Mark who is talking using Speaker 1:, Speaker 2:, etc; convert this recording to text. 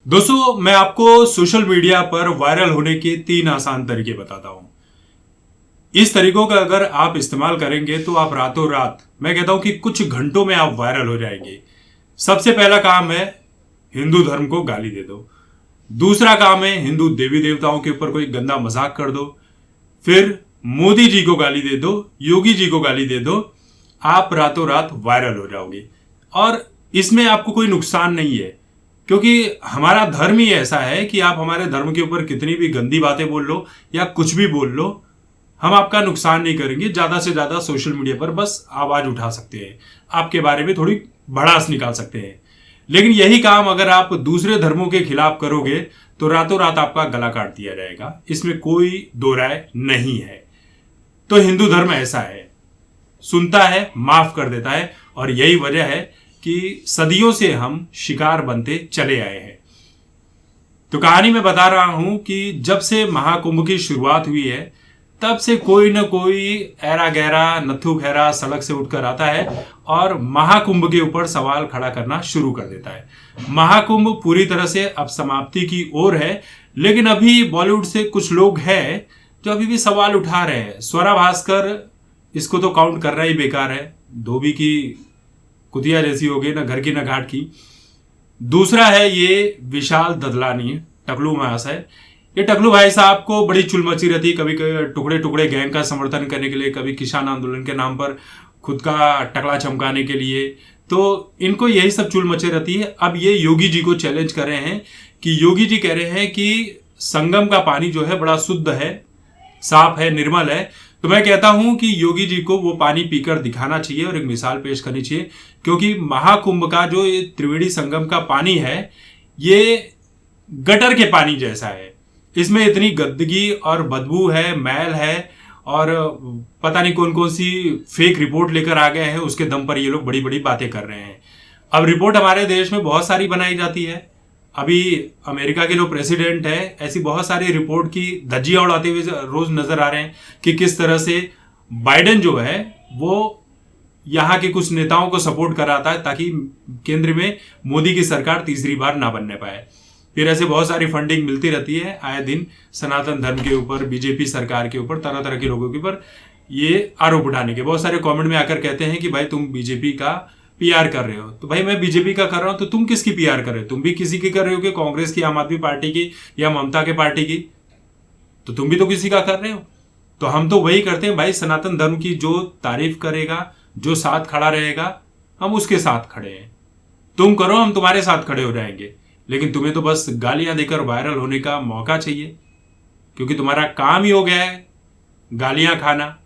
Speaker 1: दोस्तों, मैं आपको सोशल मीडिया पर वायरल होने के 3 आसान तरीके बताता हूं। इस तरीकों का अगर आप इस्तेमाल करेंगे तो आप रातों रात, मैं कहता हूं कि कुछ घंटों में आप वायरल हो जाएंगे। सबसे पहला काम है हिंदू धर्म को गाली दे दो। दूसरा काम है हिंदू देवी देवताओं के ऊपर कोई गंदा मजाक कर दो। फिर मोदी जी को गाली दे दो, योगी जी को गाली दे दो। आप रातों रात वायरल हो जाओगे और इसमें आपको कोई नुकसान नहीं है, क्योंकि हमारा धर्म ही ऐसा है कि आप हमारे धर्म के ऊपर कितनी भी गंदी बातें बोल लो या कुछ भी बोल लो, हम आपका नुकसान नहीं करेंगे। ज्यादा से ज्यादा सोशल मीडिया पर बस आवाज उठा सकते हैं, आपके बारे में थोड़ी भड़ास निकाल सकते हैं। लेकिन यही काम अगर आप दूसरे धर्मों के खिलाफ करोगे तो रातों रात आपका गला काट दिया जाएगा, इसमें कोई दो राय नहीं है। तो हिंदू धर्म ऐसा है, सुनता है, माफ कर देता है, और यही वजह है कि सदियों से हम शिकार बनते चले आए हैं। तो कहानी मैं बता रहा हूं कि जब से महाकुंभ की शुरुआत हुई है तब से कोई न कोई ऐरा गहरा नत्थु खैरा सड़क से उठकर आता है और महाकुंभ के ऊपर सवाल खड़ा करना शुरू कर देता है। महाकुंभ पूरी तरह से अब समाप्ति की ओर है, लेकिन अभी बॉलीवुड से कुछ लोग हैं जो अभी भी सवाल उठा रहे हैं। स्वरा भास्कर, इसको तो काउंट करना ही बेकार है, धोबी की कुतिया जैसी हो गई, ना घर की ना घाट की। दूसरा है ये विशाल ददलानी, टकलू महाशय। ये टकलू भाई साहब को बड़ी चुल मची रहती है, कभी टुकड़े टुकड़े गैंग का समर्थन करने के लिए, कभी किसान आंदोलन के नाम पर खुद का टकला चमकाने के लिए। तो इनको यही सब चुल मचे रहती है। अब ये योगी जी को चैलेंज कर रहे हैं कि योगी जी कह रहे हैं कि संगम का पानी जो है बड़ा शुद्ध है, साफ है, निर्मल है। तो मैं कहता हूं कि योगी जी को वो पानी पीकर दिखाना चाहिए और एक मिसाल पेश करनी चाहिए, क्योंकि महाकुंभ का जो ये त्रिवेणी संगम का पानी है ये गटर के पानी जैसा है। इसमें इतनी गंदगी और बदबू है, मैल है, और पता नहीं कौन कौन सी फेक रिपोर्ट लेकर आ गए हैं, उसके दम पर ये लोग बड़ी बड़ी बातें कर रहे हैं। अब रिपोर्ट हमारे देश में बहुत सारी बनाई जाती है। अभी अमेरिका के जो प्रेसिडेंट है, ऐसी बहुत सारी रिपोर्ट की धज्जियां उड़ाते हुए रोज नजर आ रहे हैं कि किस तरह से बाइडेन जो है वो यहाँ के कुछ नेताओं को सपोर्ट कराता है ताकि केंद्र में मोदी की सरकार तीसरी बार ना बनने पाए। फिर ऐसे बहुत सारी फंडिंग मिलती रहती है आए दिन सनातन धर्म के ऊपर, बीजेपी सरकार के ऊपर, तरह तरह के लोगों के ऊपर ये आरोप उठाने के। बहुत सारे कमेंट में आकर कहते हैं कि भाई तुम बीजेपी का पीआर कर रहे हो। तो भाई मैं बीजेपी का कर रहा हूं तो तुम किसकी पीआर कर रहे हो? तुम भी किसी की कर रहे हो कि कांग्रेस की, आम आदमी पार्टी की या ममता के पार्टी की? तो तुम भी तो किसी का कर रहे हो। तो हम तो वही करते हैं भाई, सनातन धर्म की जो तारीफ करेगा, जो साथ खड़ा रहेगा, हम उसके साथ खड़े हैं। तुम करो, हम तुम्हारे साथ खड़े हो जाएंगे। लेकिन तुम्हें तो बस गालियां देकर वायरल होने का मौका चाहिए, क्योंकि तुम्हारा काम ही हो गया है गालियां खाना।